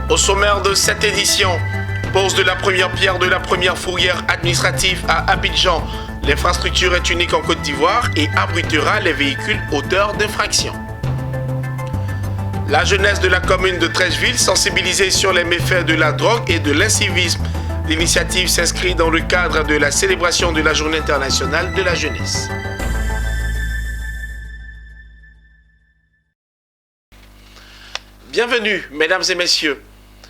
Au sommaire de cette édition, pose de la première pierre de la première fourrière administrative à Abidjan. L'infrastructure est unique en Côte d'Ivoire et abritera les véhicules auteurs d'infractions. La jeunesse de la commune de Treichville sensibilisée sur les méfaits de la drogue et de l'incivisme. L'initiative s'inscrit dans le cadre de la célébration de la Journée internationale de la jeunesse. Bienvenue, mesdames et messieurs.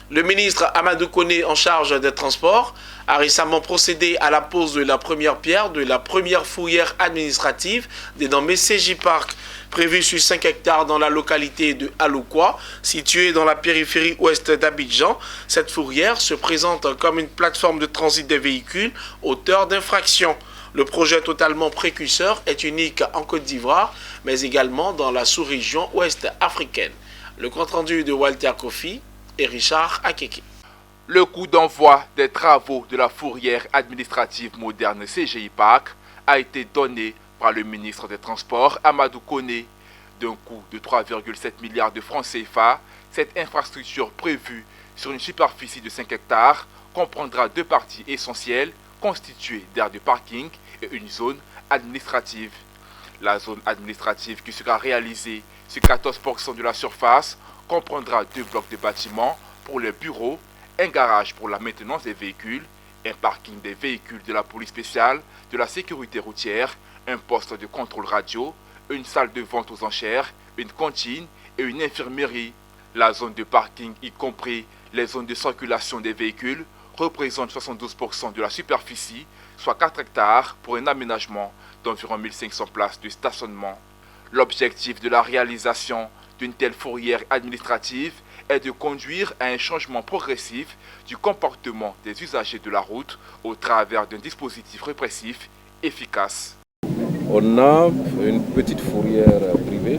Le ministre Amadou Koné, en charge des transports, a récemment procédé à la pose de la première pierre de la première fourrière administrative dénommée CJ Park, prévue sur 5 hectares dans la localité de Aloukwa, située dans la périphérie ouest d'Abidjan. Cette fourrière se présente comme une plateforme de transit des véhicules auteurs d'infractions. Le projet totalement précurseur est unique en Côte d'Ivoire, mais également dans la sous-région ouest africaine. Le compte-rendu de Walter Kofi et Richard Akeke. Le coup d'envoi des travaux de la fourrière administrative moderne CGI Park a été donné par le ministre des Transports Amadou Koné. D'un coût de 3,7 milliards de francs CFA, cette infrastructure prévue sur une superficie de 5 hectares comprendra 2 parties essentielles constituées d'aires de parking et une zone administrative. La zone administrative qui sera réalisée sur 14% de la surface comprendra 2 blocs de bâtiments pour les bureaux, un garage pour la maintenance des véhicules, un parking des véhicules de la police spéciale, de la sécurité routière, un poste de contrôle radio, une salle de vente aux enchères, une cantine et une infirmerie. La zone de parking, y compris les zones de circulation des véhicules, représente 72% de la superficie, soit 4 hectares pour un aménagement d'environ 1500 places de stationnement. L'objectif de la réalisation d'une telle fourrière administrative est de conduire à un changement progressif du comportement des usagers de la route au travers d'un dispositif répressif efficace. On a une petite fourrière privée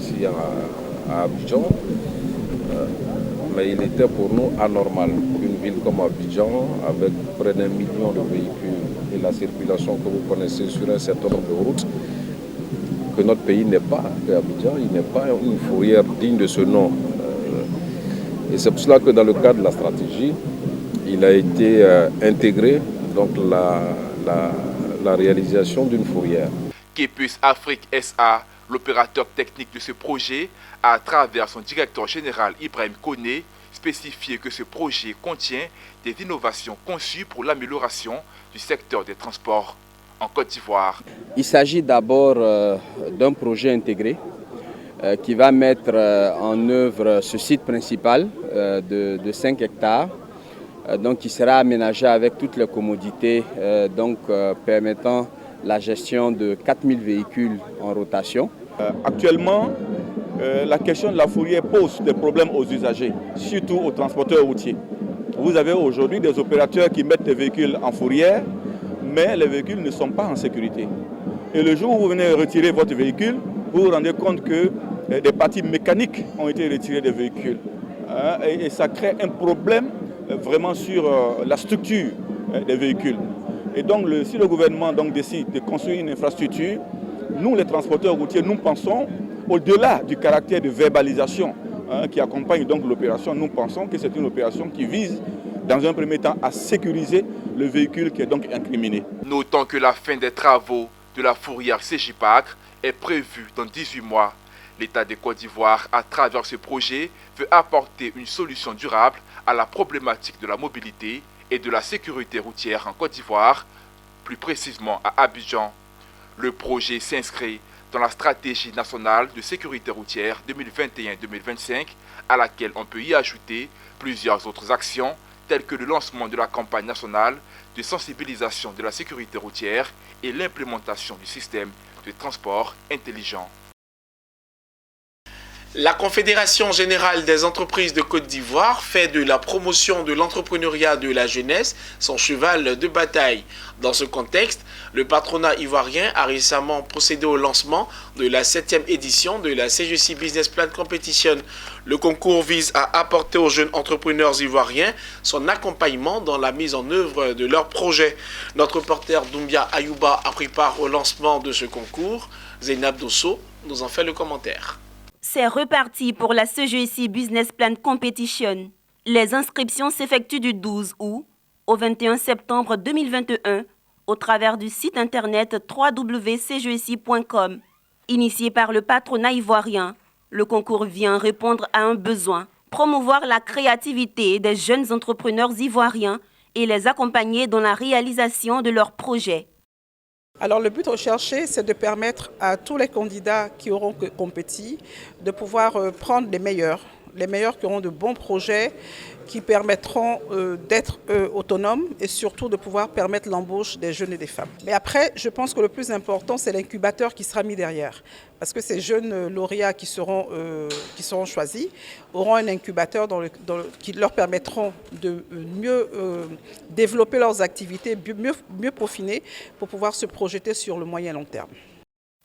ici à Abidjan, mais il était pour nous anormal qu'une ville comme Abidjan, avec près d'1 million de véhicules et la circulation que vous connaissez sur un certain nombre de routes, que notre pays n'ait pas, qu'Abidjan, il n'est pas une fourrière digne de ce nom. Et c'est pour cela que dans le cadre de la stratégie, il a été intégré donc la réalisation d'une fourrière. Kepus Afrique SA, l'opérateur technique de ce projet, a, à travers son directeur général Ibrahim Koné, spécifié que ce projet contient des innovations conçues pour l'amélioration du secteur des transports en Côte d'Ivoire. Il s'agit d'abord d'un projet intégré qui va mettre en œuvre ce site principal de 5 hectares, donc qui sera aménagé avec toutes les commodités, permettant la gestion de 4000 véhicules en rotation. Actuellement, la question de la fourrière pose des problèmes aux usagers, surtout aux transporteurs routiers. Vous avez aujourd'hui des opérateurs qui mettent des véhicules en fourrière, mais les véhicules ne sont pas en sécurité. Et le jour où vous venez retirer votre véhicule, vous vous rendez compte que des parties mécaniques ont été retirées des véhicules. Et ça crée un problème vraiment sur la structure des véhicules. Et donc, si le gouvernement décide de construire une infrastructure, nous, les transporteurs routiers, nous pensons, au-delà du caractère de verbalisation qui accompagne donc l'opération, nous pensons que c'est une opération qui vise, dans un premier temps, à sécuriser le véhicule qui est donc incriminé. Notons que la fin des travaux de la fourrière CJ Park est prévue dans 18 mois. L'État de Côte d'Ivoire, à travers ce projet, veut apporter une solution durable à la problématique de la mobilité et de la sécurité routière en Côte d'Ivoire, plus précisément à Abidjan. Le projet s'inscrit dans la stratégie nationale de sécurité routière 2021-2025, à laquelle on peut y ajouter plusieurs autres actions, telles que le lancement de la campagne nationale de sensibilisation de la sécurité routière et l'implémentation du système de transport intelligent. La Confédération générale des entreprises de Côte d'Ivoire fait de la promotion de l'entrepreneuriat de la jeunesse son cheval de bataille. Dans ce contexte, le patronat ivoirien a récemment procédé au lancement de la 7e édition de la CGC Business Plan Competition. Le concours vise à apporter aux jeunes entrepreneurs ivoiriens son accompagnement dans la mise en œuvre de leurs projets. Notre reporter Doumbia Ayouba a pris part au lancement de ce concours. Zeynab Dosso nous en fait le commentaire. C'est reparti pour la CGC Business Plan Competition. Les inscriptions s'effectuent du 12 août au 21 septembre 2021 au travers du site internet www.cgesi.com. Initié par le patronat ivoirien, le concours vient répondre à un besoin, promouvoir la créativité des jeunes entrepreneurs ivoiriens et les accompagner dans la réalisation de leurs projets. Alors le but recherché, c'est de permettre à tous les candidats qui auront compétit de pouvoir prendre les meilleurs qui auront de bons projets, qui permettront d'être autonomes et surtout de pouvoir permettre l'embauche des jeunes et des femmes. Mais après, je pense que le plus important, c'est l'incubateur qui sera mis derrière. Parce que ces jeunes lauréats qui seront choisis auront un incubateur qui leur permettront de mieux développer leurs activités, mieux peaufiner pour pouvoir se projeter sur le moyen et long terme.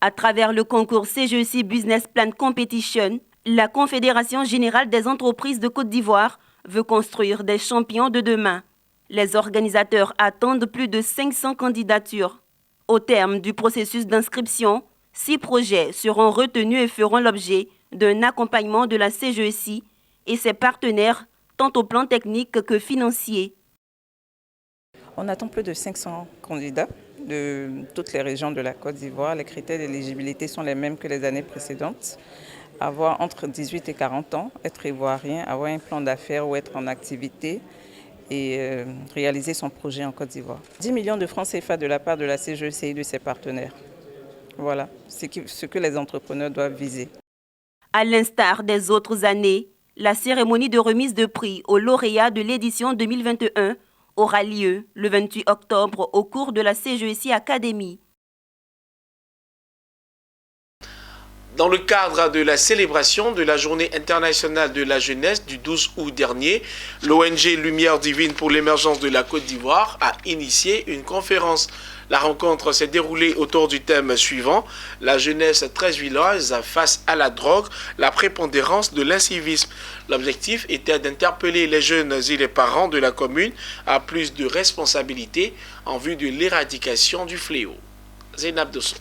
À travers le concours CGEC Business Plan Competition, la Confédération générale des entreprises de Côte d'Ivoire veut construire des champions de demain. Les organisateurs attendent plus de 500 candidatures. Au terme du processus d'inscription, 6 projets seront retenus et feront l'objet d'un accompagnement de la CGEC et ses partenaires, tant au plan technique que financier. On attend plus de 500 candidats de toutes les régions de la Côte d'Ivoire. Les critères d'éligibilité sont les mêmes que les années précédentes. Avoir entre 18 et 40 ans, être ivoirien, avoir un plan d'affaires ou être en activité et réaliser son projet en Côte d'Ivoire. 10 millions de francs CFA de la part de la CGEC et de ses partenaires. Voilà ce que les entrepreneurs doivent viser. À l'instar des autres années, la cérémonie de remise de prix aux lauréats de l'édition 2021 aura lieu le 28 octobre au cours de la CGEC Academy. Dans le cadre de la célébration de la Journée internationale de la jeunesse du 12 août dernier, l'ONG Lumière Divine pour l'émergence de la Côte d'Ivoire a initié une conférence. La rencontre s'est déroulée autour du thème suivant, la jeunesse treichvilloise face à la drogue, la prépondérance de l'incivisme. L'objectif était d'interpeller les jeunes et les parents de la commune à plus de responsabilités en vue de l'éradication du fléau. Zainab Dosso.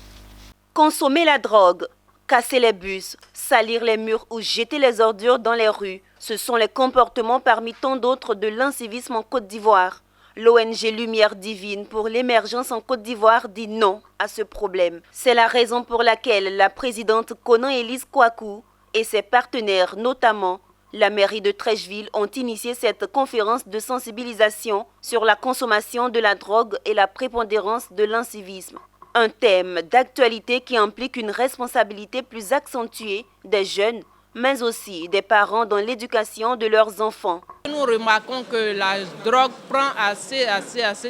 Consommer la drogue, casser les bus, salir les murs ou jeter les ordures dans les rues, ce sont les comportements parmi tant d'autres de l'incivisme en Côte d'Ivoire. L'ONG Lumière Divine pour l'émergence en Côte d'Ivoire dit non à ce problème. C'est la raison pour laquelle la présidente Conan Elise Kouakou et ses partenaires, notamment la mairie de Treichville, ont initié cette conférence de sensibilisation sur la consommation de la drogue et la prépondérance de l'incivisme. Un thème d'actualité qui implique une responsabilité plus accentuée des jeunes, mais aussi des parents dans l'éducation de leurs enfants. Nous remarquons que la drogue prend assez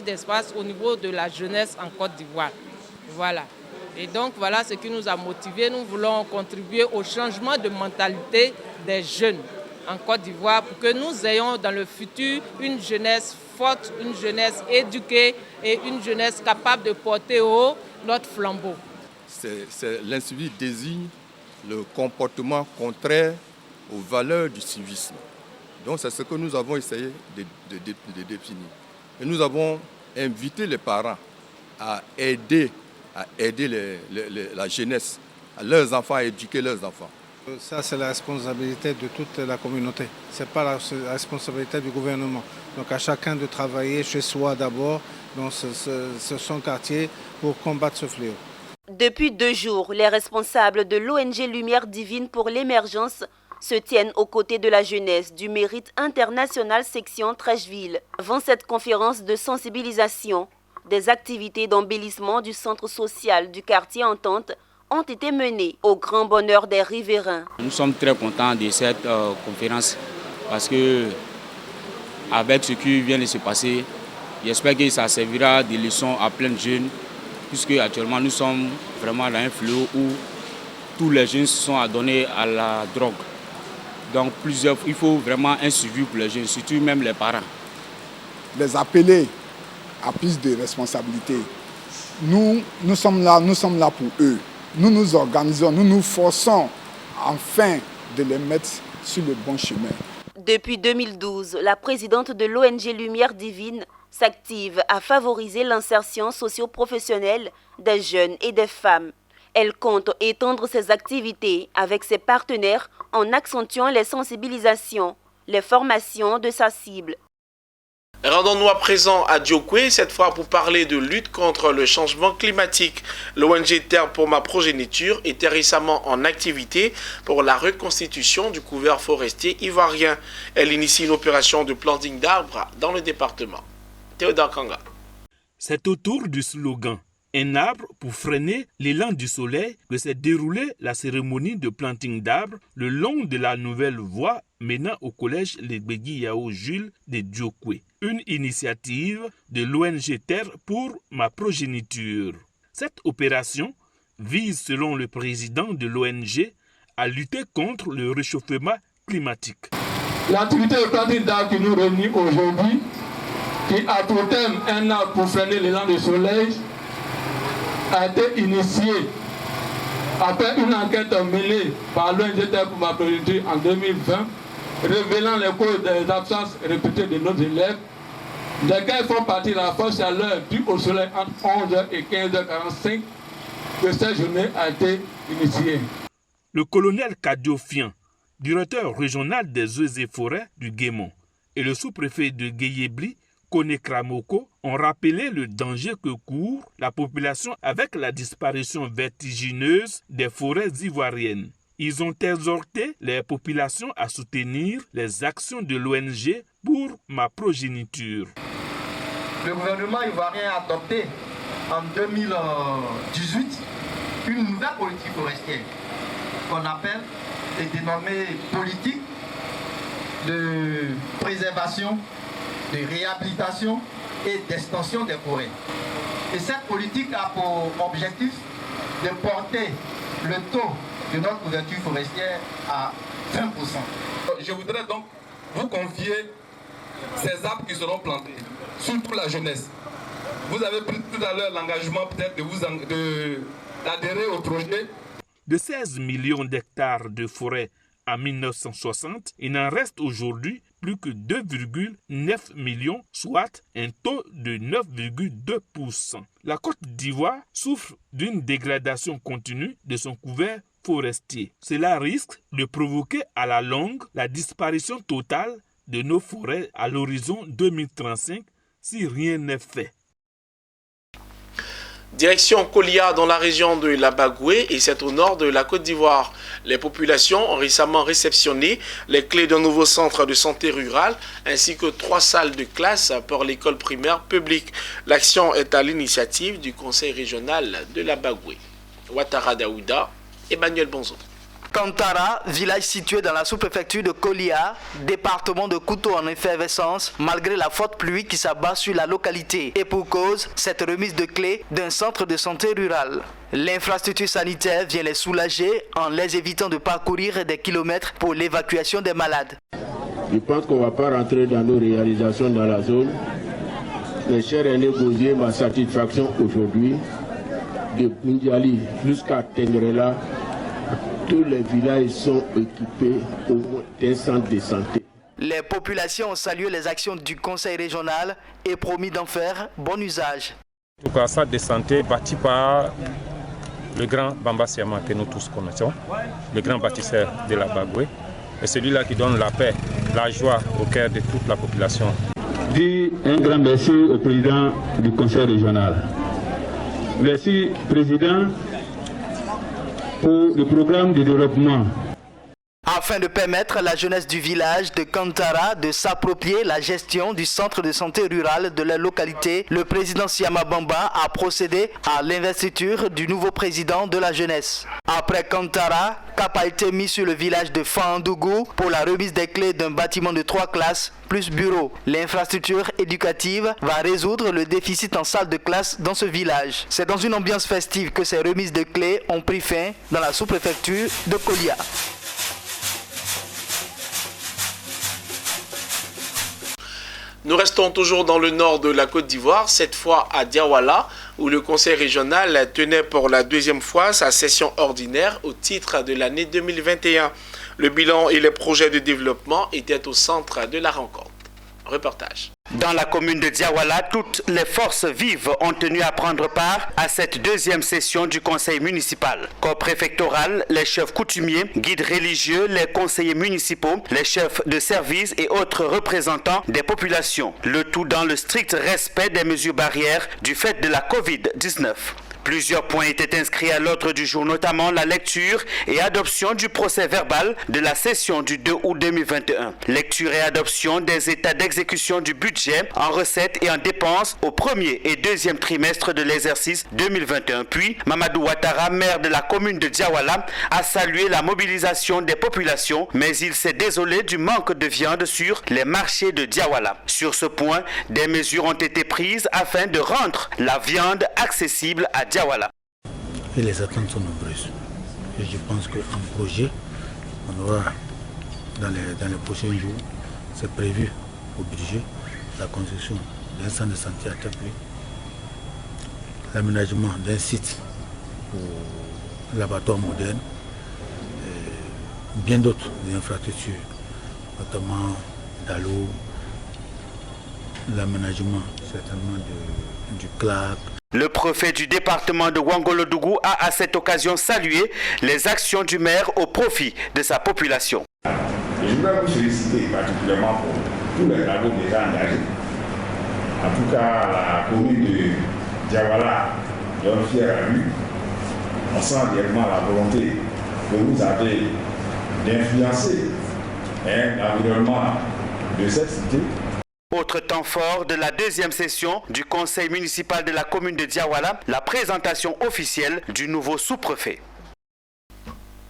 d'espace au niveau de la jeunesse en Côte d'Ivoire. Voilà. Et donc voilà ce qui nous a motivés. Nous voulons contribuer au changement de mentalité des jeunes en Côte d'Ivoire pour que nous ayons dans le futur une jeunesse forte, une jeunesse éduquée et une jeunesse capable de porter haut notre flambeau. L'incivisme désigne le comportement contraire aux valeurs du civisme. Donc c'est ce que nous avons essayé de définir. Et nous avons invité les parents à aider la jeunesse, à leurs enfants, à éduquer leurs enfants. Ça, c'est la responsabilité de toute la communauté. Ce n'est pas la responsabilité du gouvernement. Donc à chacun de travailler chez soi d'abord, dans son quartier, pour combattre ce fléau. Depuis 2 jours, les responsables de l'ONG Lumière Divine pour l'émergence se tiennent aux côtés de la jeunesse du Mérite International section Treichville. Avant cette conférence de sensibilisation, des activités d'embellissement du centre social du quartier Entente ont été menées au grand bonheur des riverains. Nous sommes très contents de cette conférence parce que avec ce qui vient de se passer, j'espère que ça servira de leçon à plein de jeunes, puisque actuellement nous sommes vraiment dans un fléau où tous les jeunes sont adonnés à la drogue. Donc il faut vraiment un suivi pour les jeunes, surtout même les parents. Les appeler à plus de responsabilités. Nous sommes là pour eux. Nous nous organisons, nous nous forçons enfin de les mettre sur le bon chemin. Depuis 2012, la présidente de l'ONG Lumière Divine s'active à favoriser l'insertion socio-professionnelle des jeunes et des femmes. Elle compte étendre ses activités avec ses partenaires en accentuant les sensibilisations les formations de sa cible. Rendons-nous à présent à Djokwe, cette fois pour parler de lutte contre le changement climatique. L'ONG Terre pour ma progéniture était récemment en activité pour la reconstitution du couvert forestier ivoirien. Elle initie une opération de planting d'arbres dans le département. Théodore Kanga. C'est autour du slogan « Un arbre pour freiner l'élan du soleil » que s'est déroulée la cérémonie de planting d'arbres le long de la nouvelle voie menant au collège Legbegui Yao Jules de Djokwe. Une initiative de l'ONG Terre pour ma progéniture. Cette opération vise, selon le président de l'ONG, à lutter contre le réchauffement climatique. L'activité de planting d'arbres qui nous réunit aujourd'hui, qui a pour thème un arbre pour freiner l'élan du soleil, a été initiée après une enquête menée par l'ONG Terre pour ma progéniture en 2020, révélant les causes des absences répétées de nos élèves, desquels font partie la forte chaleur due au soleil entre 11h et 15h45, que cette journée a été initiée. Le colonel Kadio Fian, directeur régional des eaux et forêts du Guémon, et le sous-préfet de Guéyébli, Kone Kramoko, ont rappelé le danger que court la population avec la disparition vertigineuse des forêts ivoiriennes. Ils ont exhorté les populations à soutenir les actions de l'ONG pour ma progéniture. Le gouvernement ivoirien a adopté en 2018 une nouvelle politique forestière qu'on appelle et dénommée politique de préservation, de réhabilitation et d'extension des forêts. Et cette politique a pour objectif de porter le taux de notre couverture forestière à 20%. Je voudrais donc vous confier ces arbres qui seront plantés, surtout la jeunesse. Vous avez pris tout à l'heure l'engagement peut-être d'adhérer au projet. De 16 millions d'hectares de forêt en 1960, il n'en reste aujourd'hui plus que 2,9 millions, soit un taux de 9,2%. La Côte d'Ivoire souffre d'une dégradation continue de son couvert forestier. Cela risque de provoquer à la longue la disparition totale de nos forêts à l'horizon 2035 si rien n'est fait. Direction Kolia dans la région de la Bagoué et c'est au nord de la Côte d'Ivoire. Les populations ont récemment réceptionné les clés d'un nouveau centre de santé rurale ainsi que 3 salles de classe pour l'école primaire publique. L'action est à l'initiative du conseil régional de la Bagoué. Ouattara Daouda, Emmanuel Bonzo. Kantara, village situé dans la sous-préfecture de Kolia, département de Kouto en effervescence, malgré la forte pluie qui s'abat sur la localité. Et pour cause, cette remise de clés d'un centre de santé rural. L'infrastructure sanitaire vient les soulager en les évitant de parcourir des kilomètres pour l'évacuation des malades. Je pense qu'on ne va pas rentrer dans nos réalisations dans la zone. Mes chers aînés, Gosier, ma satisfaction aujourd'hui, de Pundiali jusqu'à Tengrela, tous les villages sont équipés au moins d'un centre de santé. Les populations ont salué les actions du conseil régional et promis d'en faire bon usage. En tout cas, centre de santé bâti par le grand Bamba Siama que nous tous connaissons, le grand bâtisseur de la Bagoué, et celui-là qui donne la paix, la joie au cœur de toute la population. Je dis un grand merci au président du conseil régional. Merci, président, pour le programme de développement. Afin de permettre à la jeunesse du village de Kantara de s'approprier la gestion du centre de santé rural de la localité, le président Siama Bamba a procédé à l'investiture du nouveau président de la jeunesse. Après Kantara, cap a été mis sur le village de Fandougou pour la remise des clés d'un bâtiment de 3 classes plus bureaux. L'infrastructure éducative va résoudre le déficit en salle de classe dans ce village. C'est dans une ambiance festive que ces remises de clés ont pris fin dans la sous-préfecture de Kolia. Nous restons toujours dans le nord de la Côte d'Ivoire, cette fois à Diawala, où le conseil régional tenait pour la 2e fois sa session ordinaire au titre de l'année 2021. Le bilan et les projets de développement étaient au centre de la rencontre. Reportage. Dans la commune de Diawala, toutes les forces vives ont tenu à prendre part à cette deuxième session du conseil municipal. Corps préfectoral, les chefs coutumiers, guides religieux, les conseillers municipaux, les chefs de service et autres représentants des populations. Le tout dans le strict respect des mesures barrières du fait de la Covid-19. Plusieurs points étaient inscrits à l'ordre du jour, notamment la lecture et adoption du procès verbal de la session du 2 août 2021. Lecture et adoption des états d'exécution du budget en recettes et en dépenses au premier et deuxième trimestre de l'exercice 2021. Puis, Mamadou Ouattara, maire de la commune de Diawala, a salué la mobilisation des populations, mais il s'est désolé du manque de viande sur les marchés de Diawala. Sur ce point, des mesures ont été prises afin de rendre la viande accessible à Diawala. Et les attentes sont nombreuses. Et je pense qu'un projet, on aura dans les prochains jours, c'est prévu au budget, la construction d'un centre de santé à Tapui, l'aménagement d'un site pour laboratoire moderne, et bien d'autres infrastructures, notamment dans l'eau, l'aménagement certainement du CLAC. Le préfet du département de Ouangolodougou a à cette occasion salué les actions du maire au profit de sa population. Je voudrais vous féliciter particulièrement pour tous les travaux déjà engagés. En tout cas, la commune de Diawala donne fière à lui. On sent réellement la volonté que vous avez d'influencer l'environnement de cette cité. Autre temps fort de la deuxième session du conseil municipal de la commune de Diawala, la présentation officielle du nouveau sous-préfet.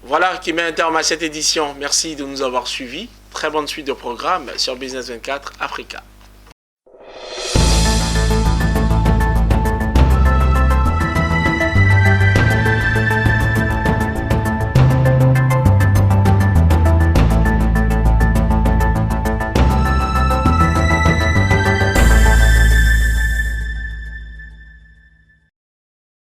Voilà qui met un terme à cette édition. Merci de nous avoir suivis. Très bonne suite de programme sur Business 24 Africa.